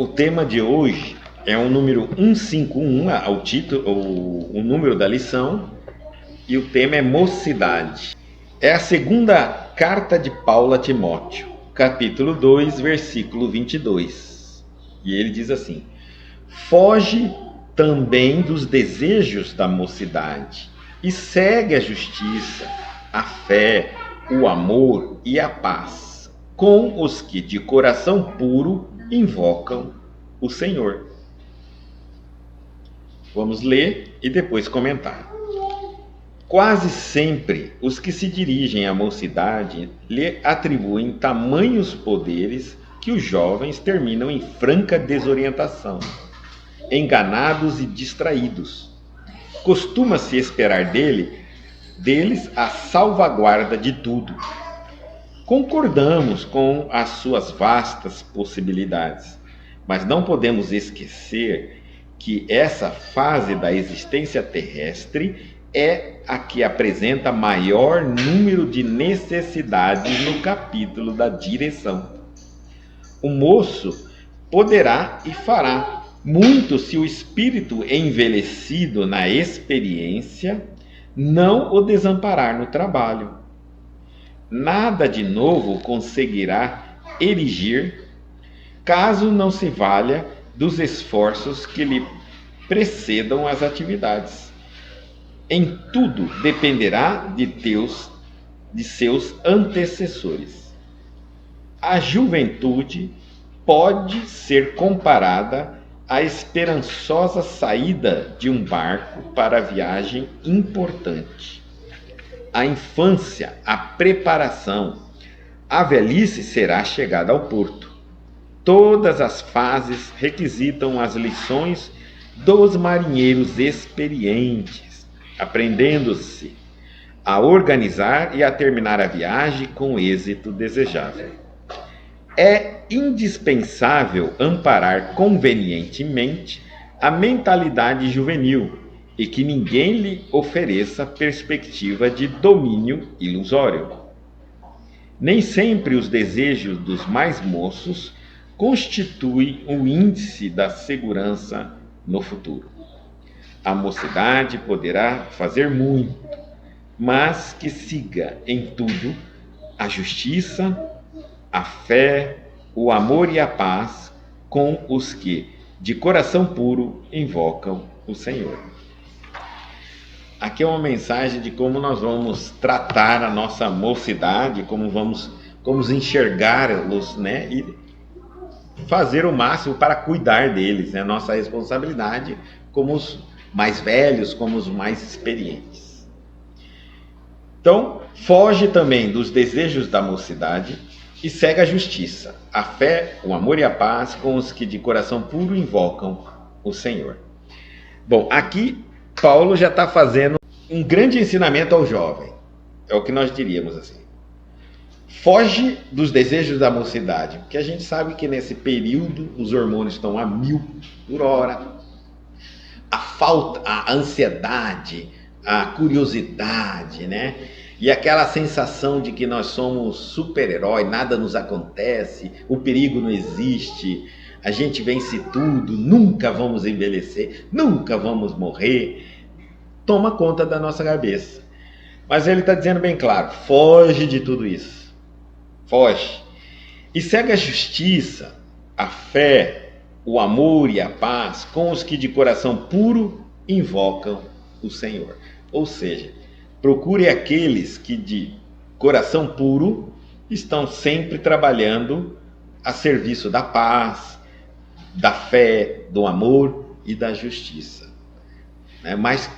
O tema de hoje é o número 151, o título, o número da lição, e o tema é mocidade. É a segunda carta de Paulo a Timóteo, capítulo 2, versículo 22. E ele diz assim: foge também dos desejos da mocidade e segue a justiça, a fé, o amor e a paz, com os que de coração puro invocam o Senhor. Vamos ler e depois comentar. Quase sempre os que se dirigem à mocidade lhe atribuem tamanhos poderes que os jovens terminam em franca desorientação, enganados e distraídos. Costuma-se esperar deles a salvaguarda de tudo. Concordamos com as suas vastas possibilidades, mas não podemos esquecer que essa fase da existência terrestre é a que apresenta maior número de necessidades no capítulo da direção. O moço poderá e fará muito se o espírito envelhecido na experiência não o desamparar no trabalho. Nada de novo conseguirá erigir, caso não se valha dos esforços que lhe precedam as atividades. Em tudo dependerá de seus antecessores. A juventude pode ser comparada à esperançosa saída de um barco para a viagem importante. A infância, a preparação, a velhice será a chegada ao porto. Todas as fases requisitam as lições dos marinheiros experientes, aprendendo-se a organizar e a terminar a viagem com êxito desejável. É indispensável amparar convenientemente a mentalidade juvenil e que ninguém lhe ofereça perspectiva de domínio ilusório. Nem sempre os desejos dos mais moços constituem o índice da segurança no futuro. A mocidade poderá fazer muito, mas que siga em tudo a justiça, a fé, o amor e a paz com os que, de coração puro, invocam o Senhor. Aqui é uma mensagem de como nós vamos tratar a nossa mocidade, como vamos enxergá-los, né? E fazer o máximo para cuidar deles, né? Nossa responsabilidade como os mais velhos, como os mais experientes. Então, foge também dos desejos da mocidade e segue a justiça, a fé, o amor e a paz com os que de coração puro invocam o Senhor. Bom, aqui Paulo já está fazendo um grande ensinamento ao jovem. É o que nós diríamos assim. Foge dos desejos da mocidade, porque a gente sabe que nesse período os hormônios estão a 1000 por hora. A ansiedade, a curiosidade, né? E aquela sensação de que nós somos super-herói, nada nos acontece, o perigo não existe, a gente vence tudo, nunca vamos envelhecer, nunca vamos morrer, toma conta da nossa cabeça. Mas ele está dizendo bem claro, foge de tudo isso, foge. E segue a justiça, a fé, o amor e a paz com os que de coração puro invocam o Senhor. Ou seja, procure aqueles que de coração puro estão sempre trabalhando a serviço da paz, da fé, do amor e da justiça. Né? Mas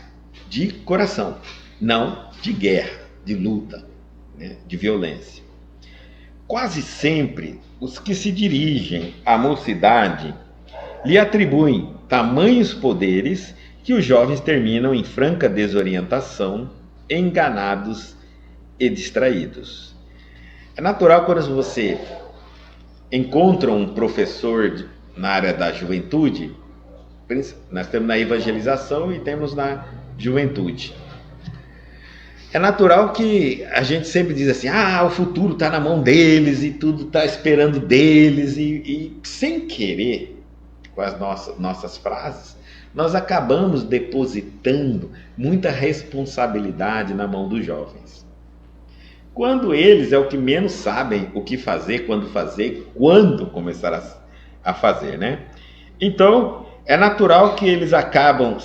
de coração, não de guerra, de luta, né? De violência. Quase sempre os que se dirigem à mocidade lhe atribuem tamanhos poderes que os jovens terminam em franca desorientação, enganados e distraídos. É natural quando você encontra um professor na área da juventude, nós temos na evangelização e temos na juventude. É natural que a gente sempre diz assim, o futuro está na mão deles e tudo está esperando deles e sem querer, com as nossas frases, nós acabamos depositando muita responsabilidade na mão dos jovens. Quando eles é o que menos sabem o que fazer, quando começar a fazer, né? Então, é natural que eles acabam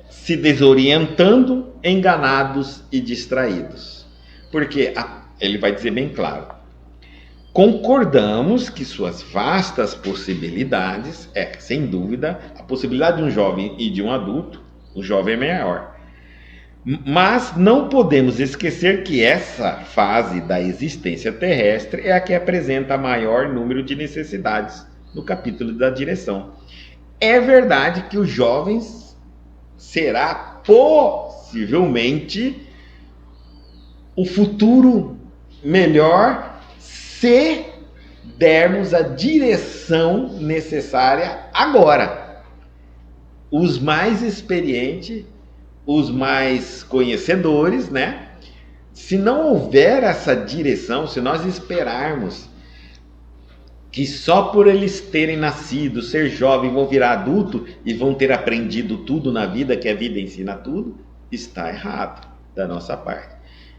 se desorientando, enganados e distraídos. Porque ele vai dizer bem claro: concordamos que suas vastas possibilidades, sem dúvida, a possibilidade de um jovem e de um adulto, o jovem é maior. Mas não podemos esquecer que essa fase da existência terrestre é a que apresenta maior número de necessidades no capítulo da direção. É verdade que os jovens será possivelmente o futuro melhor se dermos a direção necessária agora. Os mais experientes, os mais conhecedores, né? Se não houver essa direção, se nós esperarmos que só por eles terem nascido, ser jovem, vão virar adulto e vão ter aprendido tudo na vida, que a vida ensina tudo, está errado da nossa parte.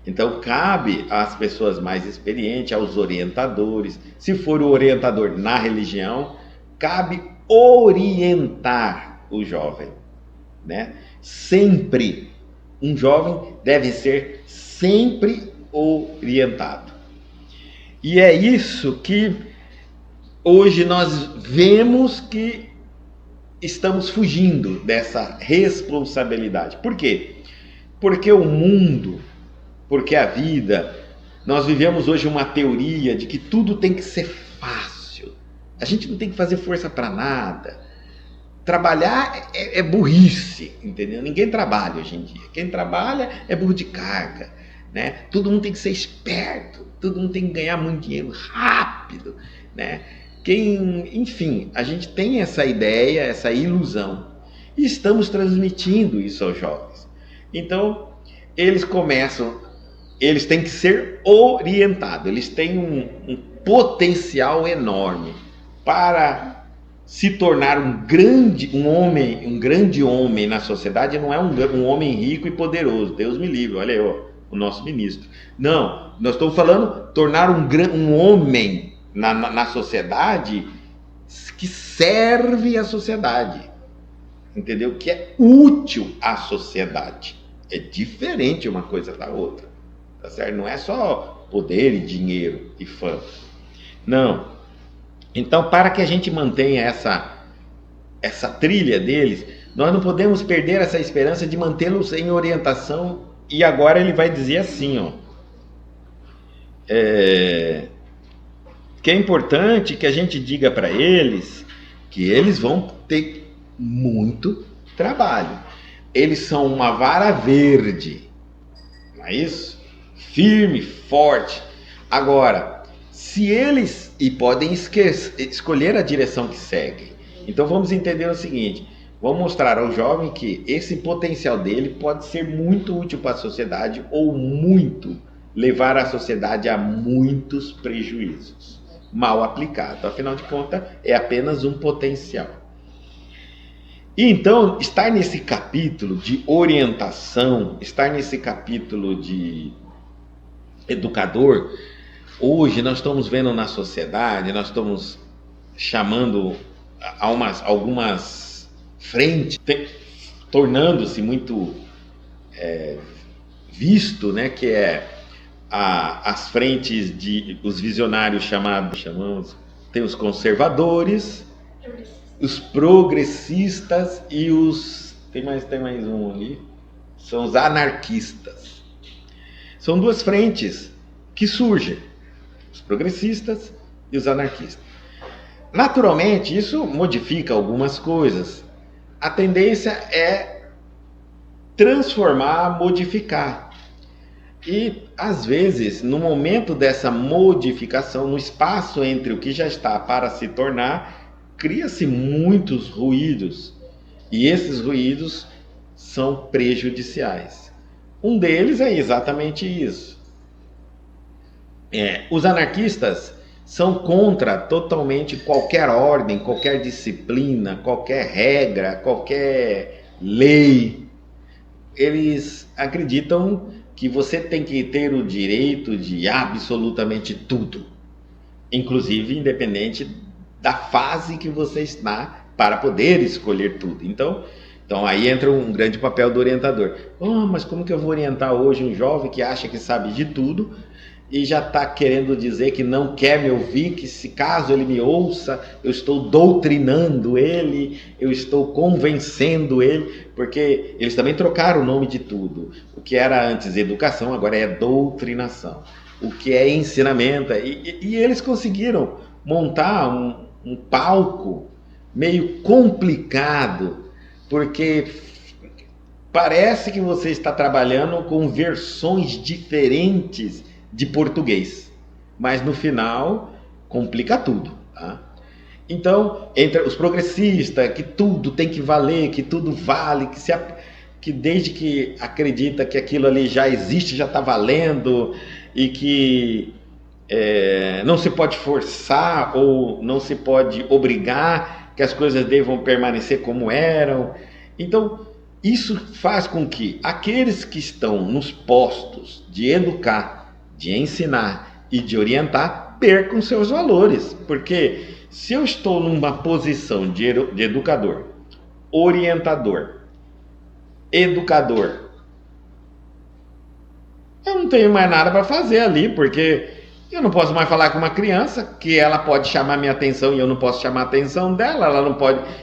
Então, cabe às pessoas mais experientes, aos orientadores, se for o orientador na religião, cabe orientar o jovem, né? Sempre, um jovem deve ser sempre orientado. E é isso que hoje nós vemos que estamos fugindo dessa responsabilidade. Por quê? Porque o mundo, porque a vida, nós vivemos hoje uma teoria de que tudo tem que ser fácil. A gente não tem que fazer força para nada. Trabalhar é burrice, entendeu? Ninguém trabalha hoje em dia. Quem trabalha é burro de carga, né? Todo mundo tem que ser esperto, todo mundo tem que ganhar muito dinheiro rápido, né? Enfim, a gente tem essa ideia, essa ilusão. E estamos transmitindo isso aos jovens. Então, eles têm que ser orientados, eles têm um potencial enorme para se tornar um grande homem na sociedade. Não é um homem rico e poderoso, Deus me livre, olha aí, o nosso ministro. Não, nós estamos falando tornar um homem na sociedade que serve à sociedade, entendeu? Que é útil à sociedade. É diferente uma coisa da outra, tá certo? Não é só poder e dinheiro e fama, não. Então, para que a gente mantenha essa trilha deles, nós não podemos perder essa esperança de mantê-los em orientação. E agora ele vai dizer assim, que é importante que a gente diga para eles que eles vão ter muito trabalho. Eles são uma vara verde, não é isso? Firme, forte. Agora, se eles podem escolher a direção que seguem. Então vamos entender o seguinte: vamos mostrar ao jovem que esse potencial dele pode ser muito útil para a sociedade ou muito levar a sociedade a muitos prejuízos, mal aplicado. Afinal de contas, é apenas um potencial. E então, estar nesse capítulo de orientação, estar nesse capítulo de educador, hoje nós estamos vendo na sociedade, nós estamos chamando algumas frentes, tornando-se muito visto, né, que é as frentes os visionários chamamos, tem os conservadores, os progressistas e tem mais um ali, são os anarquistas. São duas frentes que surgem, os progressistas e os anarquistas. Naturalmente, isso modifica algumas coisas. A tendência é transformar, modificar. E, às vezes, no momento dessa modificação, no espaço entre o que já está para se tornar, cria-se muitos ruídos. E esses ruídos são prejudiciais. Um deles é exatamente isso. Os anarquistas são contra totalmente qualquer ordem, qualquer disciplina, qualquer regra, qualquer lei. Eles acreditam que você tem que ter o direito de absolutamente tudo, inclusive independente da fase que você está para poder escolher tudo. Então aí entra um grande papel do orientador. Oh, mas como que eu vou orientar hoje um jovem que acha que sabe de tudo e já está querendo dizer que não quer me ouvir, que se caso ele me ouça, eu estou doutrinando ele, eu estou convencendo ele, porque eles também trocaram o nome de tudo. O que era antes educação, agora é doutrinação. O que é ensinamento, e eles conseguiram montar um palco meio complicado, porque parece que você está trabalhando com versões diferentes de português, mas no final complica tudo, tá? Então, entre os progressistas, que tudo tem que valer, que tudo vale, que desde que acredita que aquilo ali já existe, já está valendo, e que não se pode forçar ou não se pode obrigar que as coisas devam permanecer como eram. Então, isso faz com que aqueles que estão nos postos de educar, de ensinar e de orientar percam seus valores, porque se eu estou numa posição de educador, orientador, educador, eu não tenho mais nada para fazer ali, porque eu não posso mais falar com uma criança que ela pode chamar minha atenção e eu não posso chamar a atenção dela,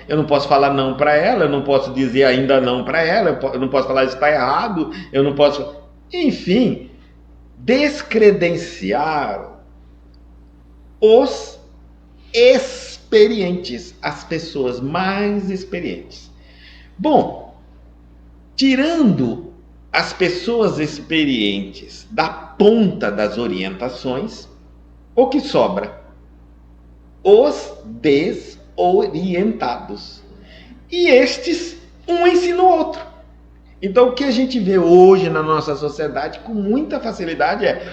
eu não posso falar não para ela, eu não posso dizer ainda não para ela, eu não posso falar isso está errado, eu não posso, enfim, descredenciar os experientes, as pessoas mais experientes. Bom, tirando as pessoas experientes da ponta das orientações, o que sobra? Os desorientados. E estes, um ensina o outro. Então, o que a gente vê hoje na nossa sociedade com muita facilidade é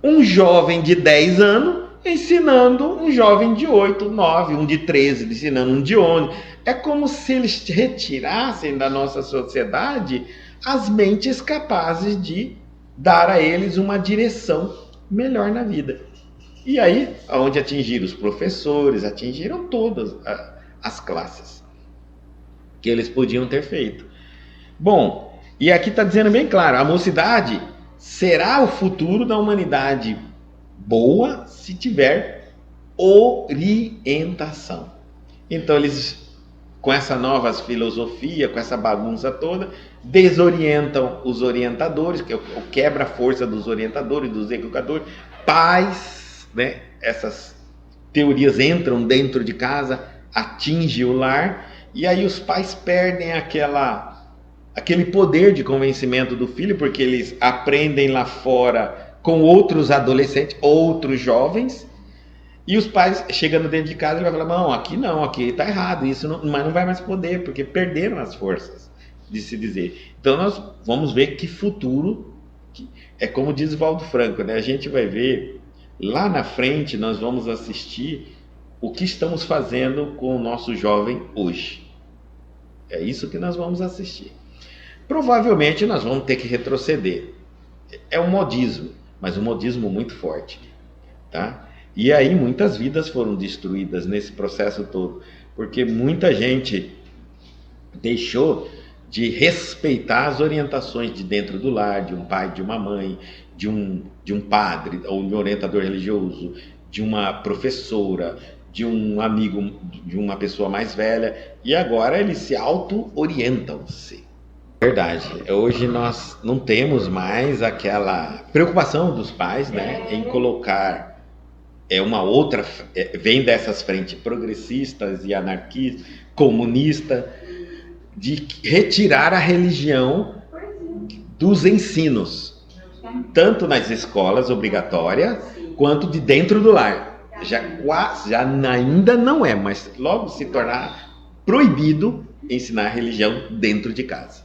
um jovem de 10 anos ensinando um jovem de 8, 9, um de 13, ensinando um de 11. É como se eles retirassem da nossa sociedade as mentes capazes de dar a eles uma direção melhor na vida. E aí, onde atingiram os professores, atingiram todas as classes que eles podiam ter feito. Bom, e aqui está dizendo bem claro, a mocidade será o futuro da humanidade boa se tiver orientação. Então eles, com essa nova filosofia, com essa bagunça toda, desorientam os orientadores, que é o quebra-força dos orientadores, dos educadores, pais, né? Essas teorias entram dentro de casa, atingem o lar, e aí os pais perdem aquele poder de convencimento do filho, porque eles aprendem lá fora com outros adolescentes, outros jovens, e os pais chegando dentro de casa, ele vai falar, não, aqui está errado, isso não, mas não vai mais poder, porque perderam as forças de se dizer. Então nós vamos ver que futuro, é como diz Valdo Franco, né? A gente vai ver, lá na frente nós vamos assistir o que estamos fazendo com o nosso jovem hoje. É isso que nós vamos assistir. Provavelmente nós vamos ter que retroceder. É um modismo, mas um modismo muito forte, tá? E aí muitas vidas foram destruídas nesse processo todo, porque muita gente deixou de respeitar as orientações de dentro do lar, de um pai, de uma mãe, de um padre, ou de um orientador religioso, de uma professora, de um amigo, de uma pessoa mais velha, e agora eles se auto-orientam-se. Verdade. Hoje nós não temos mais aquela preocupação dos pais, né, em colocar uma outra, vem dessas frentes progressistas e anarquistas, comunistas, de retirar a religião dos ensinos, tanto nas escolas obrigatórias quanto de dentro do lar. Já ainda não é, mas logo se tornar proibido ensinar religião dentro de casa.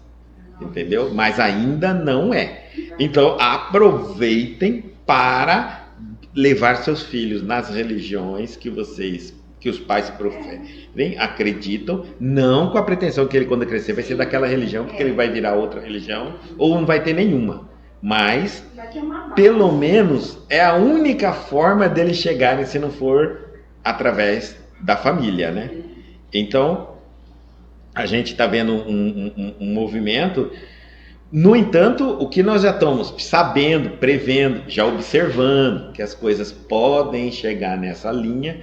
Entendeu? Mas ainda não é. Então aproveitem para levar seus filhos nas religiões que os pais proferem, acreditam, não com a pretensão que ele, quando crescer, vai ser daquela religião, porque ele vai virar outra religião, ou não vai ter nenhuma. Mas, pelo menos, é a única forma deles chegarem, se não for através da família, né? Então, a gente está vendo um movimento. No entanto, o que nós já estamos sabendo, prevendo, já observando que as coisas podem chegar nessa linha,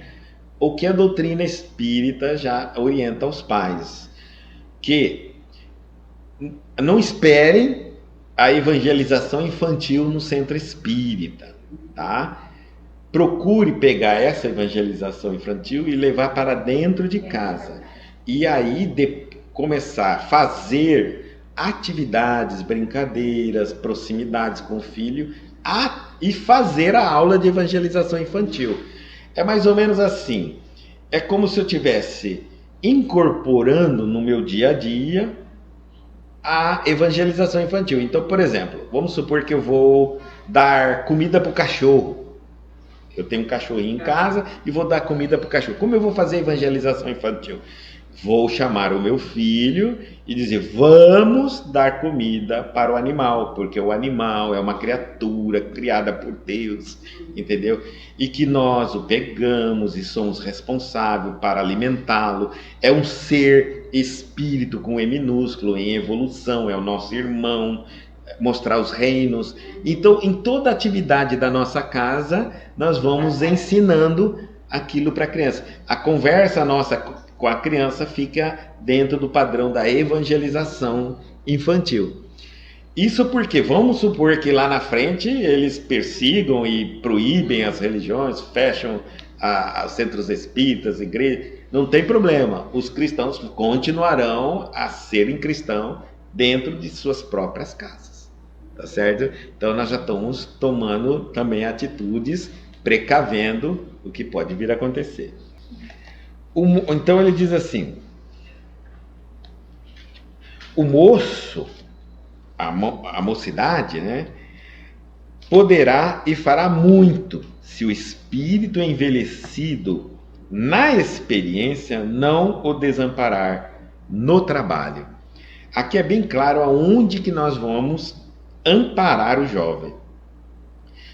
o que a doutrina espírita já orienta aos pais, que não esperem a evangelização infantil no centro espírita, tá? Procure pegar essa evangelização infantil e levar para dentro de casa. E aí começar a fazer atividades, brincadeiras, proximidades com o filho e fazer a aula de evangelização infantil. É mais ou menos assim. É como se eu estivesse incorporando no meu dia a dia a evangelização infantil. Então, por exemplo, vamos supor que eu vou dar comida para o cachorro. Eu tenho um cachorrinho em casa e vou dar comida para o cachorro. Como eu vou fazer evangelização infantil? Vou chamar o meu filho e dizer, vamos dar comida para o animal, porque o animal é uma criatura criada por Deus, entendeu? E que nós o pegamos e somos responsáveis para alimentá-lo. É um ser espírito com E minúsculo, em evolução, é o nosso irmão, mostrar os reinos. Então, em toda atividade da nossa casa, nós vamos ensinando aquilo para a criança. A conversa nossa com a criança fica dentro do padrão da evangelização infantil. Isso porque vamos supor que lá na frente eles persigam e proíbem as religiões, fecham os centros espíritas, igrejas, não tem problema. Os cristãos continuarão a serem cristãos dentro de suas próprias casas, tá certo? Então nós já estamos tomando também atitudes, precavendo o que pode vir a acontecer. Então ele diz assim, o moço, a mocidade, né, poderá e fará muito se o espírito envelhecido na experiência não o desamparar no trabalho. Aqui é bem claro aonde que nós vamos amparar o jovem.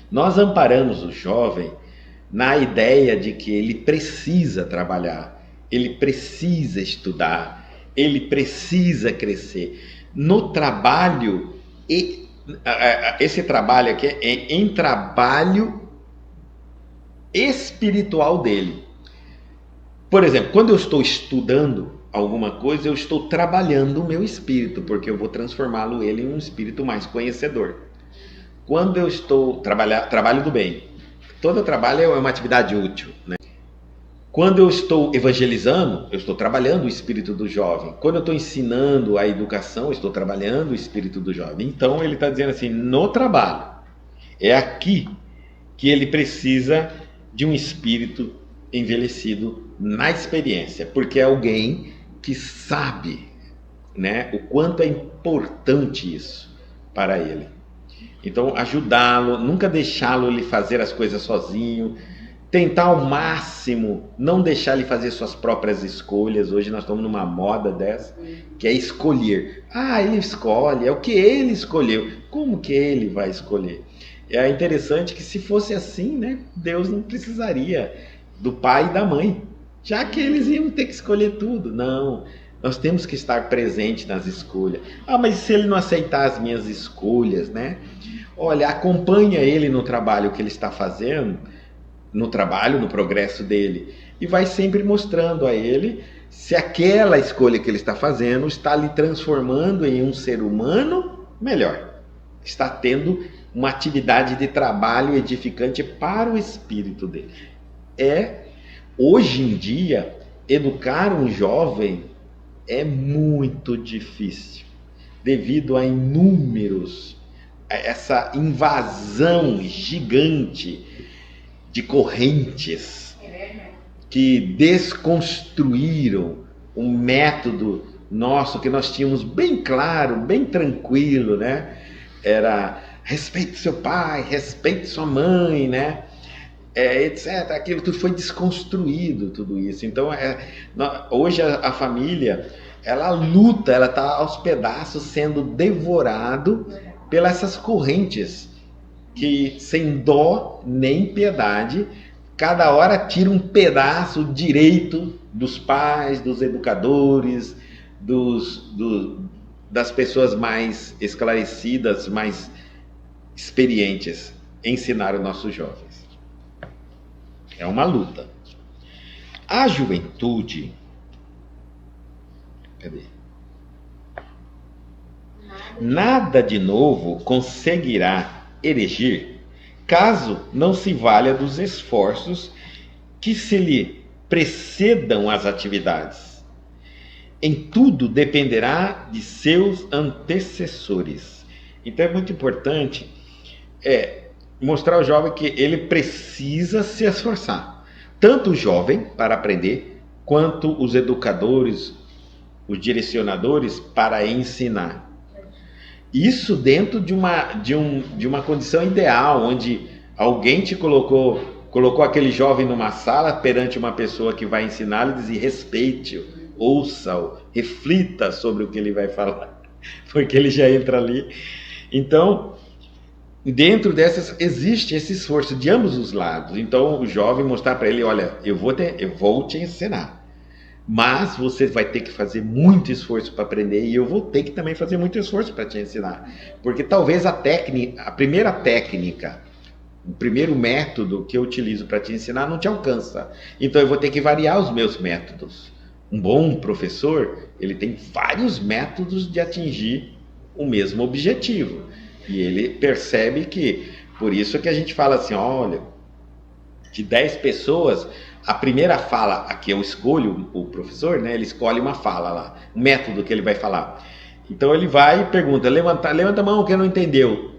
Nós amparamos o jovem na ideia de que ele precisa trabalhar, ele precisa estudar, ele precisa crescer. No trabalho, esse trabalho aqui é em trabalho espiritual dele. Por exemplo, quando eu estou estudando alguma coisa, eu estou trabalhando o meu espírito, porque eu vou transformá-lo ele em um espírito mais conhecedor. Quando eu estou trabalho do bem, todo trabalho é uma atividade útil, né? Quando eu estou evangelizando, eu estou trabalhando o espírito do jovem. Quando eu estou ensinando a educação, eu estou trabalhando o espírito do jovem. Então ele está dizendo assim, no trabalho, é aqui que ele precisa de um espírito envelhecido na experiência, porque é alguém que sabe, né, o quanto é importante isso para ele. Então ajudá-lo, nunca deixá-lo ele fazer as coisas sozinho, tentar ao máximo não deixar ele fazer suas próprias escolhas. Hoje nós estamos numa moda dessa, que é escolher. Ele escolhe, é o que ele escolheu. Como que ele vai escolher? É interessante que se fosse assim, né, Deus não precisaria do pai e da mãe, já que eles iam ter que escolher tudo. Não, nós temos que estar presentes nas escolhas. Mas se ele não aceitar as minhas escolhas, né? Olha, acompanha ele no trabalho que ele está fazendo, no trabalho, no progresso dele, e vai sempre mostrando a ele se aquela escolha que ele está fazendo está lhe transformando em um ser humano melhor. Está tendo uma atividade de trabalho edificante para o espírito dele. Hoje em dia, educar um jovem é muito difícil, devido a essa invasão gigante de correntes que desconstruíram um método nosso que nós tínhamos bem claro, bem tranquilo, né? Era respeite seu pai, respeite sua mãe, né? etc. Aquilo tudo foi desconstruído, tudo isso. Então, hoje a família, ela luta, ela está aos pedaços sendo devorado pelas essas correntes que, sem dó nem piedade, cada hora tira um pedaço direito dos pais, dos educadores, das pessoas mais esclarecidas, mais experientes, ensinar os nossos jovens. É uma luta. A juventude. Cadê? Nada de novo conseguirá erigir, caso não se valha dos esforços que se lhe precedam as atividades. Em tudo dependerá de seus antecessores. Então é muito importante mostrar ao jovem que ele precisa se esforçar. Tanto o jovem para aprender, quanto os educadores, os direcionadores para ensinar. Isso dentro de uma condição ideal, onde alguém te colocou aquele jovem numa sala perante uma pessoa que vai ensiná-lo e diz: respeite-o, ouça-o, reflita sobre o que ele vai falar, porque ele já entra ali. Então, dentro dessas, existe esse esforço de ambos os lados. Então, o jovem mostrar para ele: olha, eu vou te ensinar, mas você vai ter que fazer muito esforço para aprender, e eu vou ter que também fazer muito esforço para te ensinar, porque talvez a primeira técnica, o primeiro método que eu utilizo para te ensinar não te alcança, então eu vou ter que variar os meus métodos. Um bom professor, ele tem vários métodos de atingir o mesmo objetivo, e ele percebe que, por isso que a gente fala assim: olha, de 10 pessoas, a primeira fala, aqui eu escolho o professor, né? Ele escolhe uma fala lá, um método que ele vai falar. Então ele vai e pergunta: levanta a mão quem não entendeu.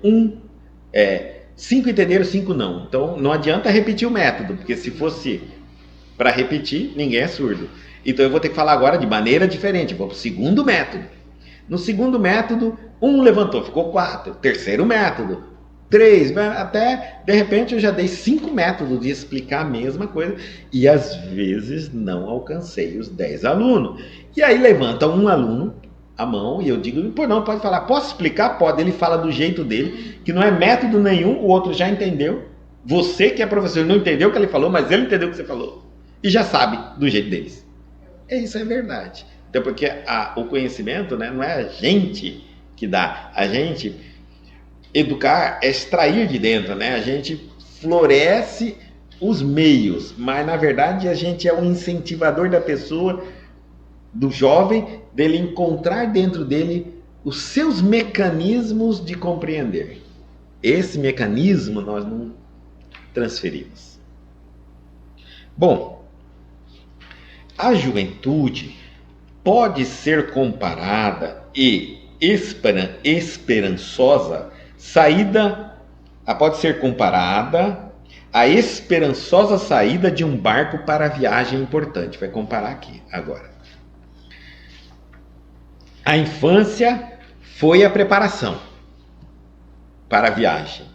5 entenderam, 5 não. Então não adianta repetir o método, porque se fosse para repetir, ninguém é surdo. Então eu vou ter que falar agora de maneira diferente. Vou para o segundo método. No segundo método, 1 levantou, ficou 4. Terceiro método, 3, até de repente eu já dei 5 métodos de explicar a mesma coisa, e às vezes não alcancei os 10 alunos. E aí levanta um aluno a mão e eu digo: pô, não, pode falar. Posso explicar? Pode. Ele fala do jeito dele, que não é método nenhum, o outro já entendeu. Você que é professor não entendeu o que ele falou, mas ele entendeu o que você falou e já sabe do jeito deles. Isso é verdade. Então, porque o conhecimento, né, não é a gente que dá, a gente educar é extrair de dentro, né? A gente floresce os meios, mas na verdade a gente é um incentivador da pessoa, do jovem, dele encontrar dentro dele os seus mecanismos de compreender. Esse mecanismo nós não transferimos. Bom, a juventude pode ser comparada e esperançosa pode ser comparada à esperançosa saída de um barco para a viagem importante. Vai comparar aqui agora. A infância foi a preparação para a viagem.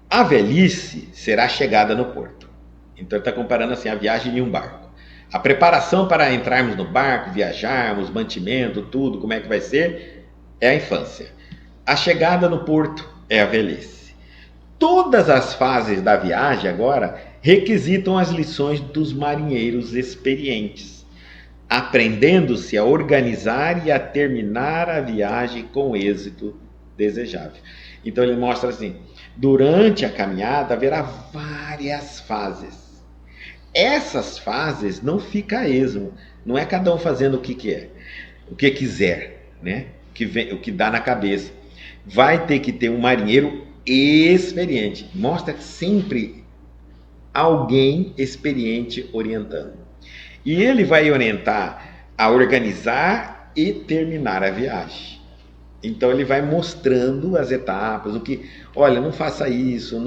A velhice será a chegada no porto. Então ele está comparando assim a viagem de um barco. A preparação para entrarmos no barco, viajarmos, mantimento, tudo, como é que vai ser, é a infância. A chegada no porto é a velhice. Todas as fases da viagem agora requisitam as lições dos marinheiros experientes, aprendendo-se a organizar e a terminar a viagem com êxito desejável. Então ele mostra assim: durante a caminhada haverá várias fases. Essas fases não fica a esmo, não é cada um fazendo o que quer, o que quiser, né? O que dá na cabeça. Vai ter que ter um marinheiro experiente. Mostra sempre alguém experiente orientando. E ele vai orientar a organizar e terminar a viagem. Então ele vai mostrando as etapas, olha, não faça isso,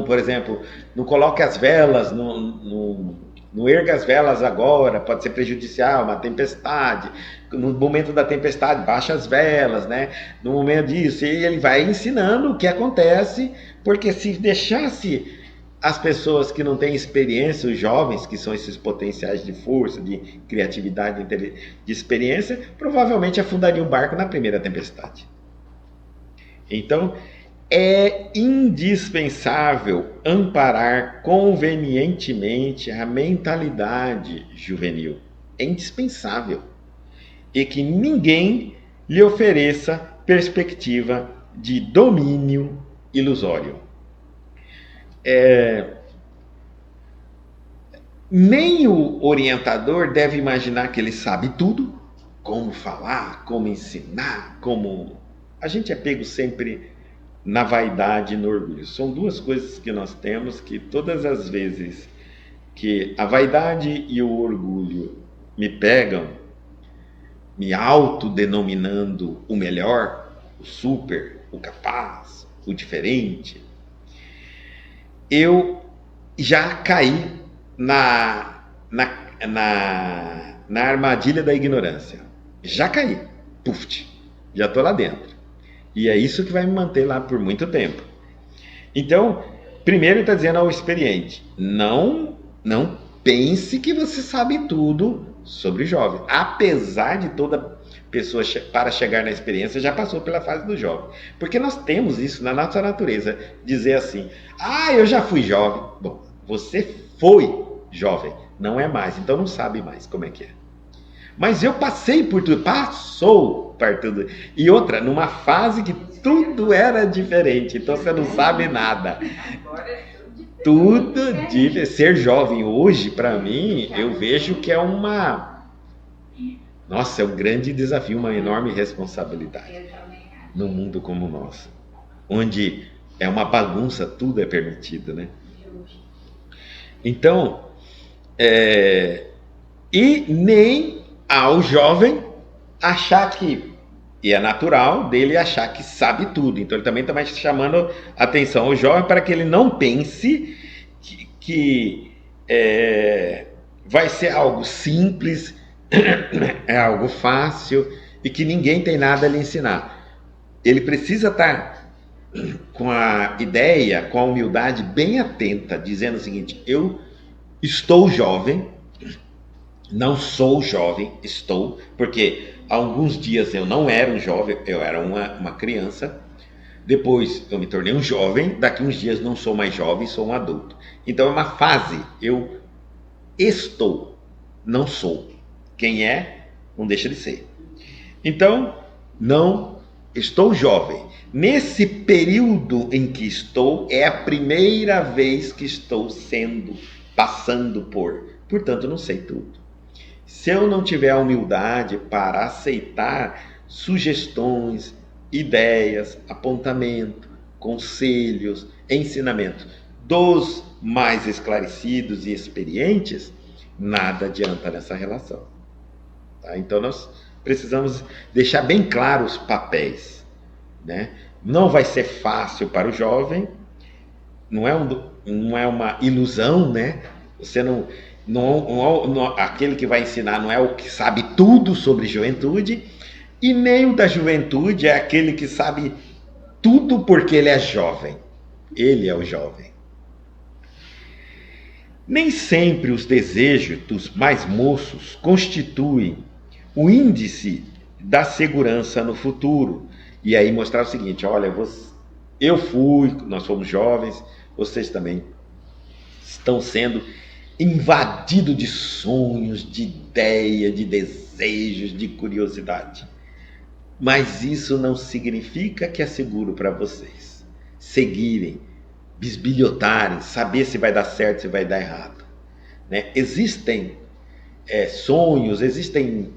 por exemplo, não coloque as velas, não erga as velas agora, pode ser prejudicial, uma tempestade. No momento da tempestade, baixa as velas, né? No momento disso, e ele vai ensinando o que acontece, porque se deixasse as pessoas que não têm experiência, os jovens, que são esses potenciais de força, de criatividade, de experiência, provavelmente afundariam o barco na primeira tempestade. Então, é indispensável amparar convenientemente a mentalidade juvenil. É indispensável. E que ninguém lhe ofereça perspectiva de domínio ilusório. Nem o orientador deve imaginar que ele sabe tudo, como falar, como ensinar, como... A gente é pego sempre na vaidade e no orgulho. São duas coisas que nós temos que todas as vezes que a vaidade e o orgulho me pegam, me autodenominando o melhor, o super, o capaz, o diferente, eu já caí na armadilha da ignorância. Já caí. Puf, já estou lá dentro. E é isso que vai me manter lá por muito tempo. Então, primeiro ele está dizendo ao experiente, não pense que você sabe tudo sobre o jovem. Apesar de toda pessoa, para chegar na experiência, já passou pela fase do jovem. Porque nós temos isso na nossa natureza, dizer assim, eu já fui jovem. Bom, você foi jovem, não é mais, então não sabe mais como é que é. Mas eu passei por tudo, passou por tudo. E outra, numa fase que tudo era diferente, então você não sabe nada. Tudo diferente. Ser jovem hoje, para mim, eu vejo que é uma... Nossa, é um grande desafio, uma enorme responsabilidade. Num mundo como o nosso, onde é uma bagunça, tudo é permitido, né? Então, e nem ao jovem achar que, e é natural dele achar que sabe tudo. Então ele também está chamando atenção ao jovem para que ele não pense que vai ser algo simples, é algo fácil e que ninguém tem nada a lhe ensinar. Ele precisa estar com a ideia, com a humildade bem atenta, dizendo o seguinte, eu estou jovem, não sou jovem, estou, porque há alguns dias eu não era um jovem, eu era uma criança, depois eu me tornei um jovem, daqui uns dias não sou mais jovem, sou um adulto. Então é uma fase, eu estou, não sou. Quem é, não deixa de ser. Então, não estou jovem. Nesse período em que estou, é a primeira vez que estou passando por, portanto não sei tudo. Se eu não tiver a humildade para aceitar sugestões, ideias, apontamento, conselhos, ensinamentos dos mais esclarecidos e experientes, nada adianta nessa relação. Tá? Então nós precisamos deixar bem claros os papéis, né? Não vai ser fácil para o jovem, não é uma ilusão, né? Você aquele que vai ensinar não é o que sabe tudo sobre juventude, e nem o da juventude é aquele que sabe tudo porque ele é jovem. Ele é o jovem. Nem sempre os desejos dos mais moços constituem o índice da segurança no futuro. E aí mostrar o seguinte, olha, eu fui, nós fomos jovens, vocês também estão sendo invadidos de sonhos, de ideia, de desejos, de curiosidade. Mas isso não significa que é seguro para vocês seguirem, bisbilhotarem, saber se vai dar certo, se vai dar errado. Né? Existem sonhos, existem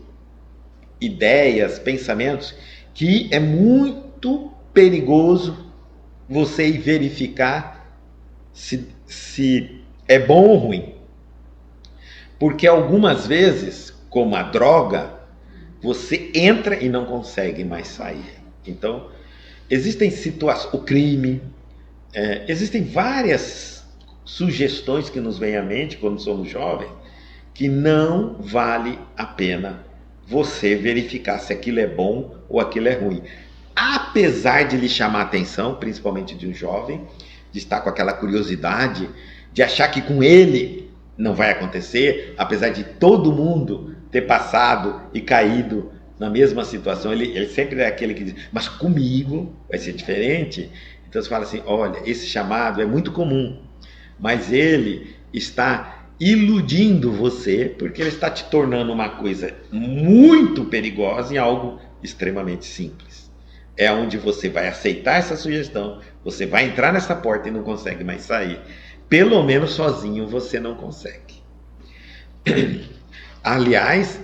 ideias, pensamentos que é muito perigoso você ir verificar se é bom ou ruim. Porque algumas vezes, como a droga, você entra e não consegue mais sair. Então, existem situações, o crime, existem várias sugestões que nos vêm à mente quando somos jovens, que não vale a pena você verificar se aquilo é bom ou aquilo é ruim. Apesar de lhe chamar a atenção, principalmente de um jovem, de estar com aquela curiosidade, de achar que com ele não vai acontecer, apesar de todo mundo ter passado e caído na mesma situação. Ele sempre é aquele que diz, mas comigo vai ser diferente. Então você fala assim, olha, esse chamado é muito comum, mas ele está iludindo você, porque ele está te tornando uma coisa muito perigosa em algo extremamente simples. É onde você vai aceitar essa sugestão, você vai entrar nessa porta e não consegue mais sair. Pelo menos sozinho você não consegue. Aliás,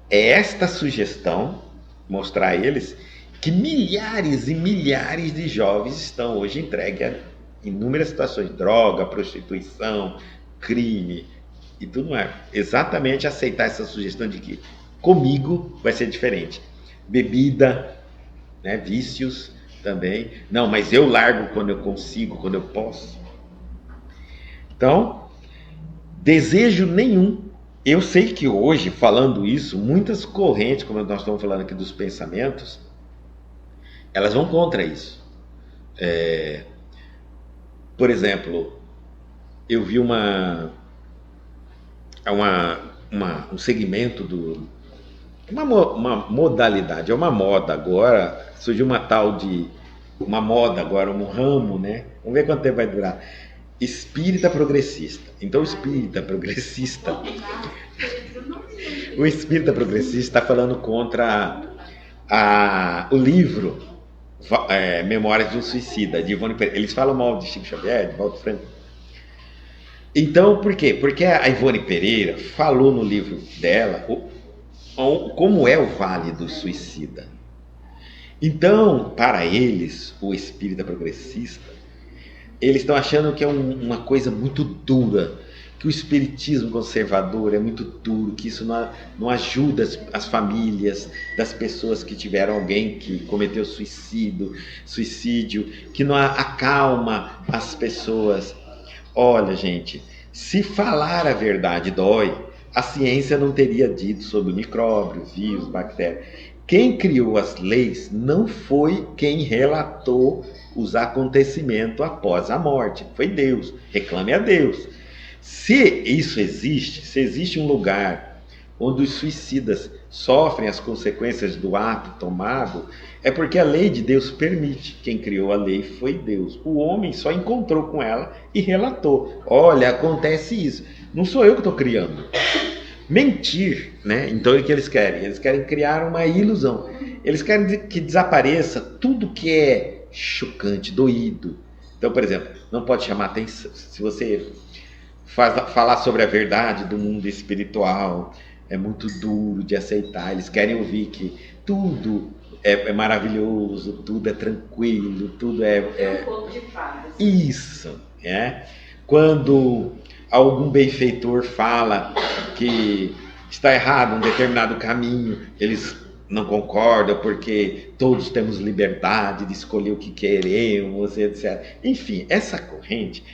é esta sugestão, mostrar a eles que milhares e milhares de jovens estão hoje entregues a inúmeras situações, droga, prostituição, crime e tudo mais. Exatamente aceitar essa sugestão de que comigo vai ser diferente. Bebida, né, vícios também. Não, mas eu largo quando eu consigo, quando eu posso. Então, desejo nenhum. Eu sei que hoje, falando isso, muitas correntes, como nós estamos falando aqui dos pensamentos, elas vão contra isso. Por exemplo, eu vi um segmento uma modalidade, é uma moda agora, surgiu uma moda agora, um ramo, né? Vamos ver quanto tempo vai durar. Espírita progressista. Então, o espírita progressista está falando contra o livro Memórias de um Suicida, de Ivone Pereira. Eles falam mal de Chico Xavier, de Valdo Franco. Então, por quê? Porque a Ivone Pereira falou no livro dela como é o Vale do Suicida. Então, para eles, o espírita progressista, eles estão achando que é uma coisa muito dura, que o espiritismo conservador é muito duro, que isso não ajuda as famílias das pessoas que tiveram alguém que cometeu suicídio, que não acalma as pessoas. Olha, gente, se falar a verdade dói, a ciência não teria dito sobre micróbios, vírus, bactérias. Quem criou as leis não foi quem relatou os acontecimentos após a morte, foi Deus. Reclame a Deus. Se isso existe, se existe um lugar onde os suicidas sofrem as consequências do ato tomado, é porque a lei de Deus permite. Quem criou a lei foi Deus. O homem só encontrou com ela e relatou. Olha, acontece isso. Não sou eu que estou criando. Mentir, né? Então é o que eles querem? Eles querem criar uma ilusão. Eles querem que desapareça tudo que é chocante, doído. Então, por exemplo, não pode chamar atenção. Se você falar sobre a verdade do mundo espiritual, é muito duro de aceitar. Eles querem ouvir que tudo é maravilhoso, tudo é tranquilo, tudo é um conto de fadas. Isso, é. Quando algum benfeitor fala que está errado um determinado caminho, eles não concordam porque todos temos liberdade de escolher o que queremos, etc. Enfim, essa corrente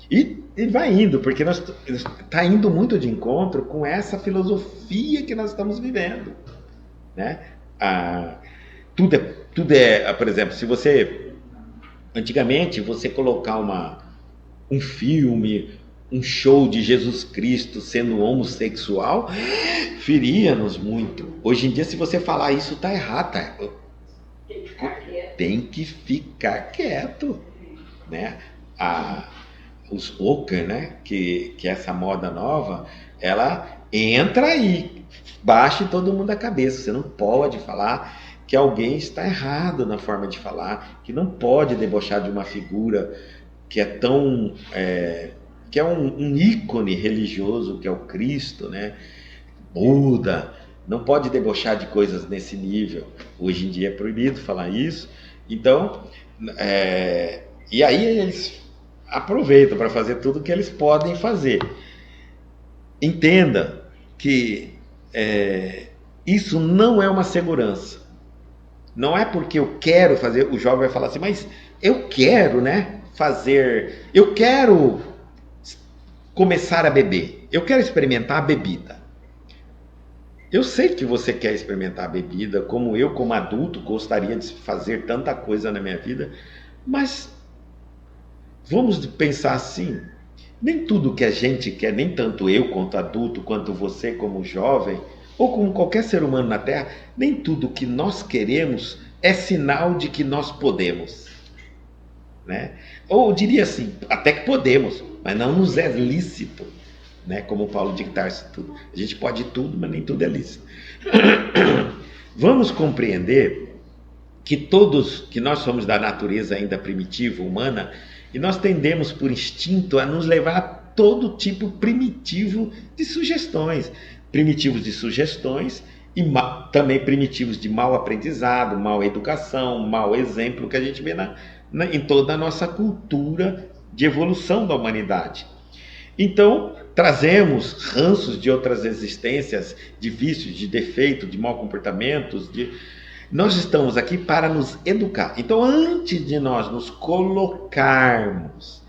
e vai indo, porque está indo muito de encontro com essa filosofia que nós estamos vivendo, né? Tudo é, por exemplo, se você antigamente você colocar um filme, um show de Jesus Cristo sendo homossexual, feria-nos muito. Hoje em dia, se você falar isso, está errado. Tem que ficar quieto, né? Os woker, né? Que essa moda nova, ela entra aí, baixa todo mundo a cabeça. Você não pode falar que alguém está errado na forma de falar, que não pode debochar de uma figura que é tão que é um ícone religioso, que é o Cristo, né? Buda, não pode debochar de coisas nesse nível. Hoje em dia é proibido falar isso. Então, e aí eles aproveitam para fazer tudo o que eles podem fazer. Entenda que isso não é uma segurança. Não é porque eu quero fazer, o jovem vai falar assim, mas eu quero, né, eu quero começar a beber, eu quero experimentar a bebida. Eu sei que você quer experimentar a bebida, como eu, como adulto, gostaria de fazer tanta coisa na minha vida, mas Vamos pensar assim, nem tudo que a gente quer, nem tanto eu quanto adulto, quanto você como jovem, ou como qualquer ser humano na Terra, nem tudo que nós queremos é sinal de que nós podemos, né? Ou eu diria assim, até que podemos, mas não nos é lícito, né? Como o Paulo de Tarso, tudo. A gente pode tudo, mas nem tudo é lícito. Vamos compreender que nós somos da natureza ainda primitiva, humana, e nós tendemos por instinto a nos levar a todo tipo primitivo de sugestões. Primitivos de sugestões e também primitivos de mau aprendizado, mal educação, mau exemplo que a gente vê em toda a nossa cultura de evolução da humanidade. Então, trazemos ranços de outras existências, de vícios, de defeito, de mau comportamentos, nós estamos aqui para nos educar. Então, antes de nós nos colocarmos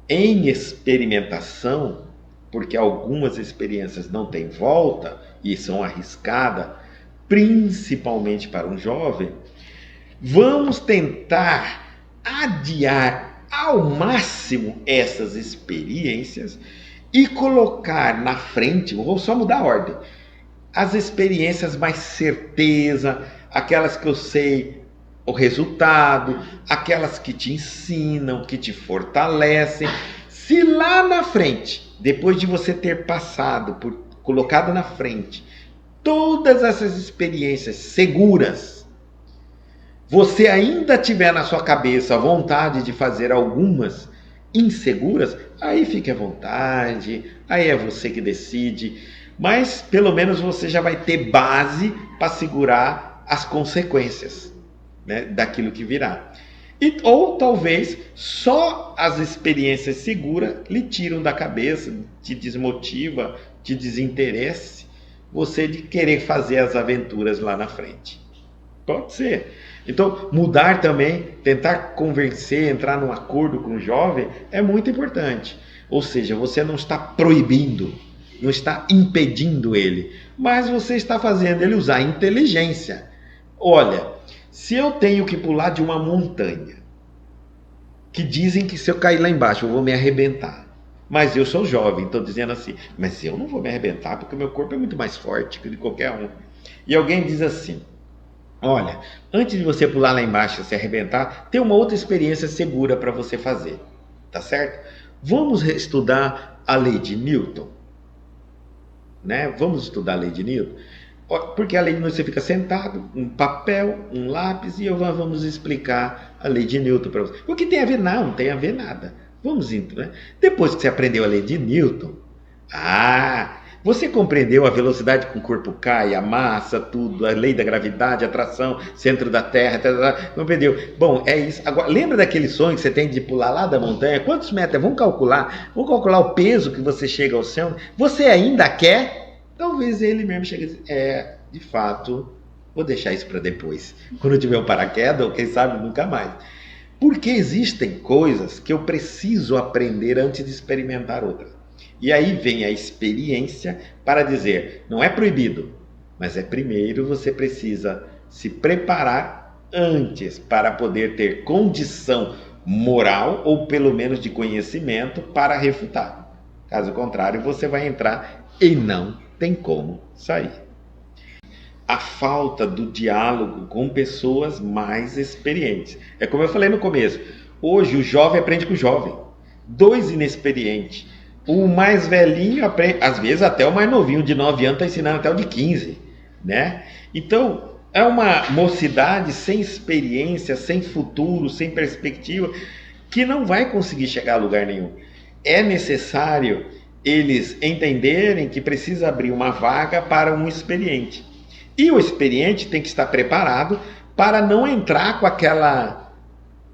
em experimentação, porque algumas experiências não têm volta e são arriscadas, principalmente para um jovem, vamos tentar adiar ao máximo essas experiências e colocar na frente, vou só mudar a ordem, as experiências mais certeza, aquelas que eu sei o resultado, aquelas que te ensinam, que te fortalecem. Se lá na frente, depois de você ter passado, colocado na frente, todas essas experiências seguras, você ainda tiver na sua cabeça a vontade de fazer algumas inseguras, aí fique à vontade, aí é você que decide, mas pelo menos você já vai ter base para segurar as consequências, né, daquilo que virá. Ou talvez só as experiências seguras lhe tiram da cabeça, te desmotiva, te desinteresse você de querer fazer as aventuras lá na frente. Pode ser. Então, mudar também, tentar convencer, entrar num acordo com o jovem é muito importante. Ou seja, você não está proibindo, não está impedindo ele, mas você está fazendo ele usar a inteligência. Olha, se eu tenho que pular de uma montanha, que dizem que se eu cair lá embaixo eu vou me arrebentar, mas eu sou jovem, estou dizendo assim, mas eu não vou me arrebentar porque o meu corpo é muito mais forte que de qualquer um. E alguém diz assim, olha, antes de você pular lá embaixo e se arrebentar, tem uma outra experiência segura para você fazer, tá certo? Vamos estudar a lei de Newton, né? Vamos estudar a lei de Newton? Porque a lei de Newton você fica sentado, um papel, um lápis e vamos explicar a lei de Newton para você. O que tem a ver? Não tem a ver nada. Vamos então, né? Depois que você aprendeu a lei de Newton, você compreendeu a velocidade que o corpo cai, a massa, tudo, a lei da gravidade, a atração, centro da Terra, compreendeu? Bom, é isso. Agora, lembra daquele sonho que você tem de pular lá da montanha? Quantos metros? Vamos calcular o peso que você chega ao céu. Você ainda quer? Talvez ele mesmo chegue a dizer, de fato, vou deixar isso para depois. Quando eu tiver um paraquedas, ou quem sabe nunca mais. Porque existem coisas que eu preciso aprender antes de experimentar outras. E aí vem a experiência para dizer, não é proibido, mas primeiro você precisa se preparar antes para poder ter condição moral ou pelo menos de conhecimento para refutar. Caso contrário, você vai entrar e não tem como sair. A falta do diálogo com pessoas mais experientes. É como eu falei no começo, hoje o jovem aprende com o jovem, dois inexperientes. O mais velhinho aprende, às vezes até o mais novinho de 9 anos está ensinando até o de 15, né? Então, é uma mocidade sem experiência, sem futuro, sem perspectiva, que não vai conseguir chegar a lugar nenhum. É necessário eles entenderem que precisa abrir uma vaga para um experiente. E o experiente tem que estar preparado para não entrar com aquela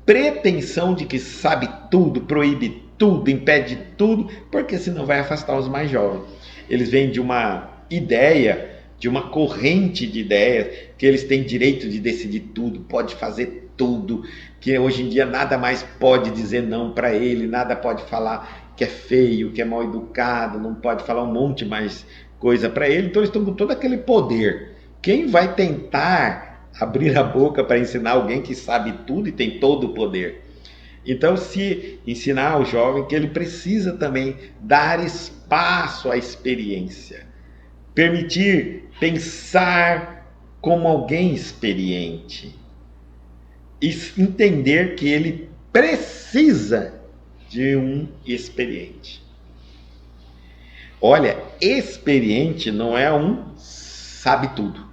pretensão de que sabe tudo, proíbe tudo, impede tudo, porque senão vai afastar os mais jovens. Eles vêm de uma ideia, de uma corrente de ideias, que eles têm direito de decidir tudo, pode fazer tudo, que hoje em dia nada mais pode dizer não para ele, nada pode falar que é feio, que é mal educado, não pode falar um monte mais coisa para ele, então eles estão com todo aquele poder. Quem vai tentar abrir a boca para ensinar alguém que sabe tudo e tem todo o poder? Então, se ensinar ao jovem que ele precisa também dar espaço à experiência, permitir pensar como alguém experiente e entender que ele precisa de um experiente. Olha, experiente não é um sabe tudo.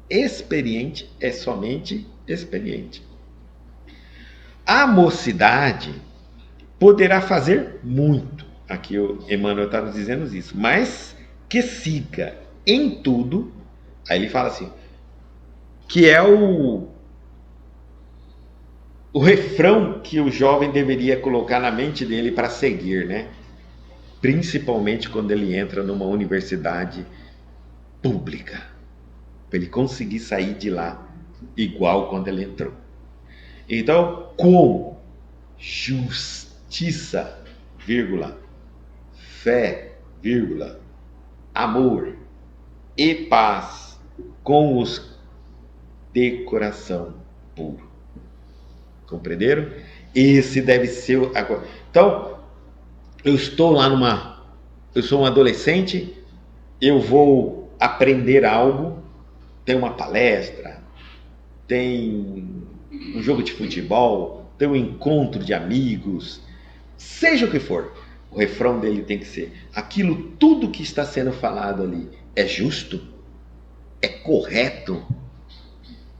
Experiente é somente experiente. A mocidade poderá fazer muito. Aqui o Emmanuel está nos dizendo isso. Mas que siga em tudo. Aí ele fala assim, que é o refrão que o jovem deveria colocar na mente dele para seguir, né? Principalmente quando ele entra numa universidade pública, para ele conseguir sair de lá igual quando ele entrou. Então, com justiça, vírgula, fé, vírgula, amor e paz com os de coração puro. Compreenderam? Esse deve ser o... Então, eu estou lá eu sou um adolescente, eu vou aprender algo, tem uma palestra, tem um jogo de futebol, tem um encontro de amigos, seja o que for, o refrão dele tem que ser: aquilo tudo que está sendo falado ali é justo? É correto?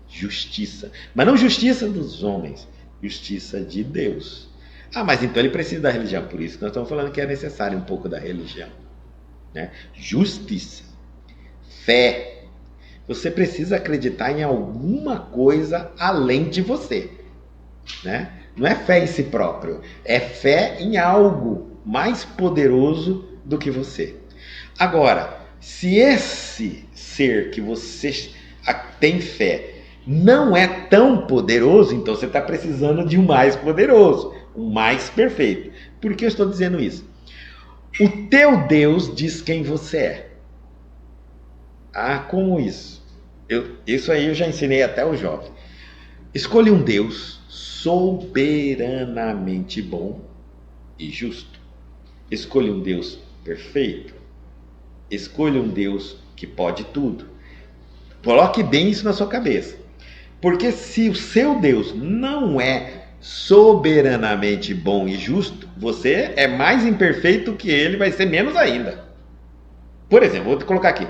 Justiça. Mas não justiça dos homens, justiça de Deus. Ah, mas então ele precisa da religião. Por isso que nós estamos falando que é necessário um pouco da religião, né? Justiça, fé. Você precisa acreditar em alguma coisa além de você, né? Não é fé em si próprio, é fé em algo mais poderoso do que você. Agora, se esse ser que você tem fé não é tão poderoso, então você está precisando de um mais poderoso, um mais perfeito. Por que eu estou dizendo isso? O teu Deus diz quem você é. Ah, como isso? Isso aí eu já ensinei até o jovem. Escolha um Deus soberanamente bom e justo. Escolha um Deus perfeito. Escolha um Deus que pode tudo. Coloque bem isso na sua cabeça. Porque se o seu Deus não é soberanamente bom e justo, você é mais imperfeito que ele, vai ser menos ainda. Por exemplo, vou te colocar aqui.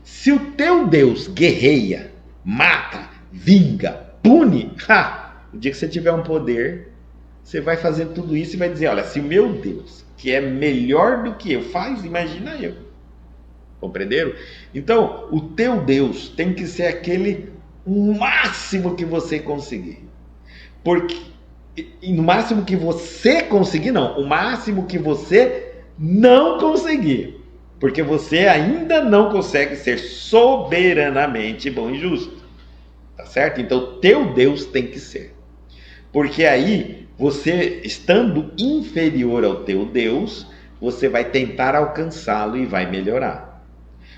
Se o teu Deus guerreia, mata, vinga, pune, o dia que você tiver um poder, você vai fazer tudo isso e vai dizer: olha, se o meu Deus, que é melhor do que eu, faz, imagina eu. Compreenderam? Então, o teu Deus tem que ser aquele máximo que você conseguir. Porque, e no máximo que você conseguir, não. O máximo que você não conseguir. Porque você ainda não consegue ser soberanamente bom e justo. Tá certo? Então, teu Deus tem que ser. Porque aí, você estando inferior ao teu Deus, você vai tentar alcançá-lo e vai melhorar.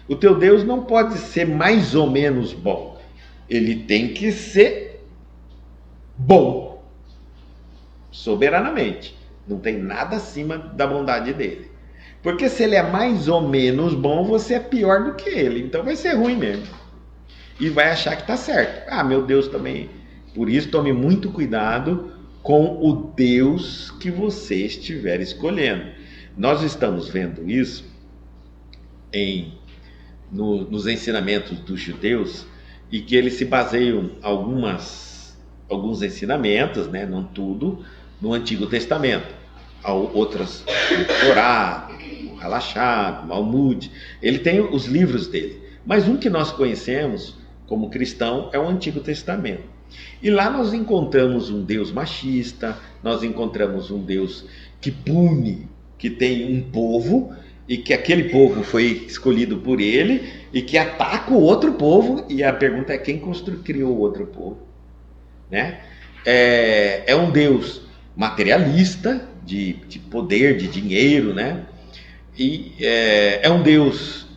O teu Deus não pode ser mais ou menos bom. Ele tem que ser bom. Soberanamente. Não tem nada acima da bondade dele. Porque se ele é mais ou menos bom, você é pior do que ele. Então vai ser ruim mesmo. E vai achar que está certo. Ah, meu Deus também. Por isso, tome muito cuidado com o Deus que você estiver escolhendo. Nós estamos vendo isso nos ensinamentos dos judeus, e que eles se baseiam alguns ensinamentos, né, não tudo, no Antigo Testamento. Outras, o Torá, o Halachá, o Talmud, ele tem os livros dele. Mas um que nós conhecemos como cristão é o Antigo Testamento. E lá nós encontramos um Deus machista, nós encontramos um Deus que pune, que tem um povo, e que aquele povo foi escolhido por ele, e que ataca o outro povo, e a pergunta é: quem criou o outro povo? Né? É um Deus materialista, de poder, de dinheiro, né? E é um Deus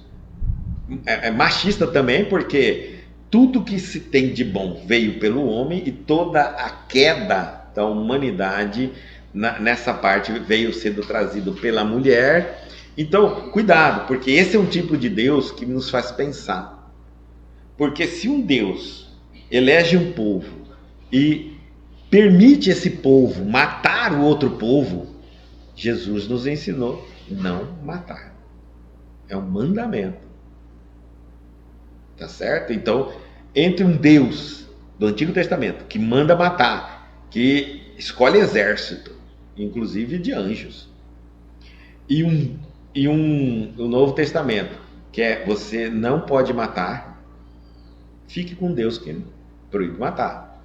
machista também, porque tudo que se tem de bom veio pelo homem, e toda a queda da humanidade nessa parte veio sendo trazido pela mulher. Então, cuidado, porque esse é um tipo de Deus que nos faz pensar. Porque se um Deus elege um povo e permite esse povo matar o outro povo, Jesus nos ensinou não matar. É um mandamento. Tá certo? Então, entre um Deus do Antigo Testamento que manda matar, que escolhe exército, inclusive de anjos, e o Novo Testamento, que é você não pode matar, fique com Deus que proíbe matar.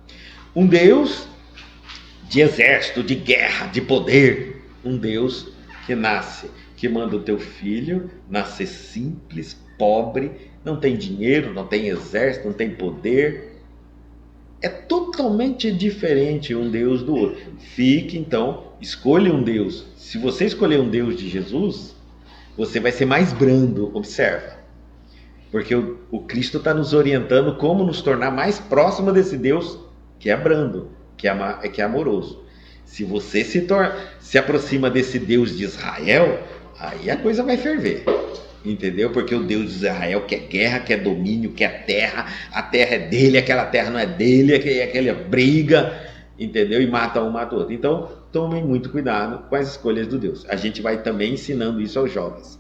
Um Deus de exército, de guerra, de poder, um Deus que nasce, que manda o teu filho nascer simples, pobre, não tem dinheiro, não tem exército, não tem poder. É totalmente diferente um Deus do outro. Fique então, escolha um Deus. Se você escolher um Deus de Jesus, você vai ser mais brando, observa. Porque o Cristo está nos orientando como nos tornar mais próximo desse Deus que é brando, que é amoroso. Se você se aproxima desse Deus de Israel, aí a coisa vai ferver. Entendeu? Porque o Deus de Israel quer guerra, quer domínio, quer terra. A terra é dele, aquela terra não é dele, aquela briga, entendeu? E mata um, mata o outro. Então, tomem muito cuidado com as escolhas do Deus. A gente vai também ensinando isso aos jovens.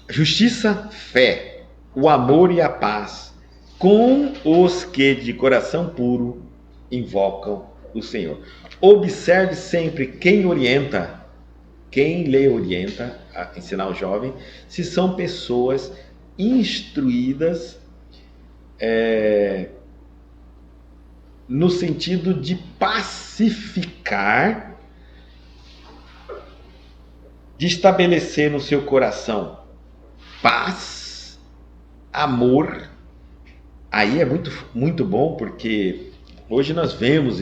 Justiça, fé, o amor e a paz com os que de coração puro invocam o Senhor. Observe sempre quem orienta, quem lhe orienta a ensinar o jovem, se são pessoas instruídas no sentido de pacificar, de estabelecer no seu coração paz, amor. Aí é muito, muito bom, porque hoje nós vemos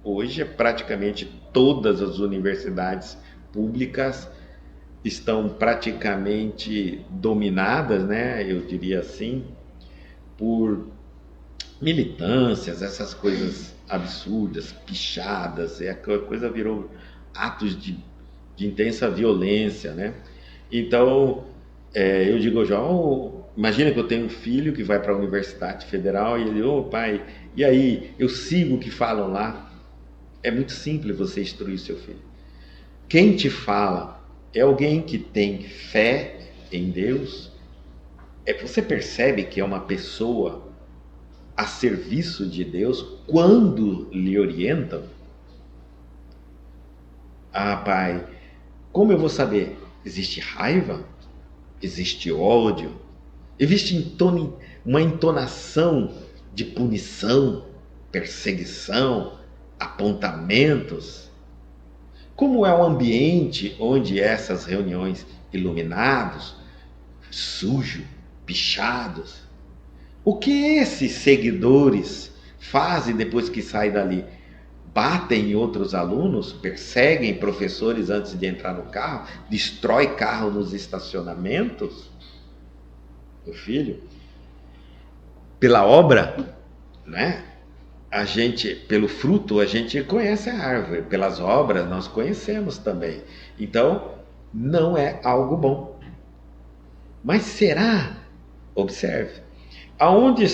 hoje é praticamente todas as universidades públicas estão praticamente dominadas, né? Eu diria assim, por militâncias, essas coisas absurdas, pichadas, a coisa virou atos de intensa violência, né? Então, eu digo ao João, imagina que eu tenho um filho que vai para a Universidade Federal e ele, pai, e aí, eu sigo o que falam lá. É muito simples você instruir seu filho. Quem te fala é alguém que tem fé em Deus. Você percebe que é uma pessoa a serviço de Deus quando lhe orientam? Ah, pai, como eu vou saber? Existe raiva? Existe ódio? Existe uma entonação de punição, perseguição, apontamentos? Como é o ambiente onde essas reuniões iluminados, sujo, pichados? O que esses seguidores fazem depois que saem dali? Batem em outros alunos, perseguem professores antes de entrar no carro, destrói carro nos estacionamentos? Meu filho, pela obra, né? Pelo fruto, a gente conhece a árvore, pelas obras nós conhecemos também. Então, não é algo bom. Mas será? Observe, aonde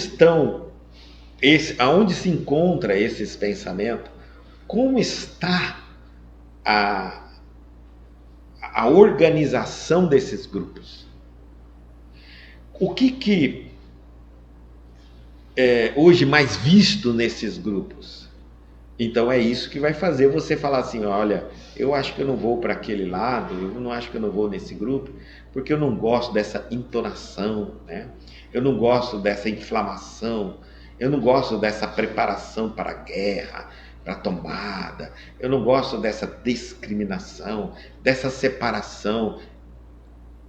se encontra esses pensamentos? Como está a organização desses grupos? O que é hoje mais visto nesses grupos? Então é isso que vai fazer você falar assim, olha, eu acho que eu não vou para aquele lado, eu não acho que eu não vou nesse grupo, porque eu não gosto dessa entonação, né? Eu não gosto dessa inflamação, eu não gosto dessa preparação para a guerra, para a tomada, eu não gosto dessa discriminação, dessa separação.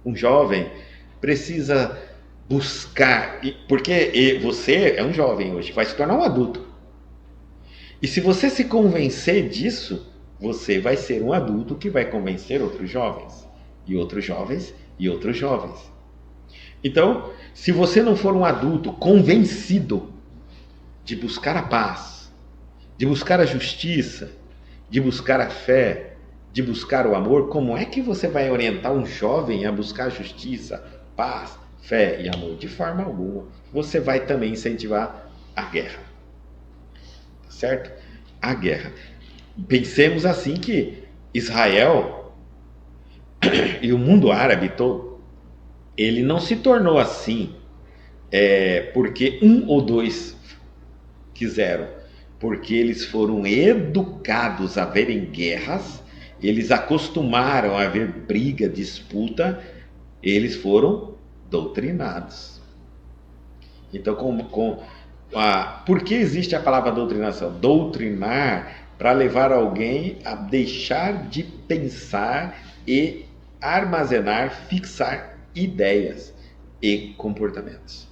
Um jovem precisa buscar, porque você é um jovem hoje, vai se tornar um adulto. E se você se convencer disso, você vai ser um adulto que vai convencer outros jovens, e outros jovens, e outros jovens. Então, se você não for um adulto convencido de buscar a paz, de buscar a justiça, de buscar a fé, de buscar o amor, como é que você vai orientar um jovem a buscar a justiça, paz, fé e amor? De forma alguma. Você vai também incentivar a guerra, certo? A guerra. Pensemos assim que Israel e o mundo árabe todo, ele não se tornou assim porque um ou dois quiseram, porque eles foram educados a verem guerras, eles acostumaram a ver briga, disputa, eles foram doutrinados. Então, por que existe a palavra doutrinação? Doutrinar para levar alguém a deixar de pensar e armazenar, fixar ideias e comportamentos.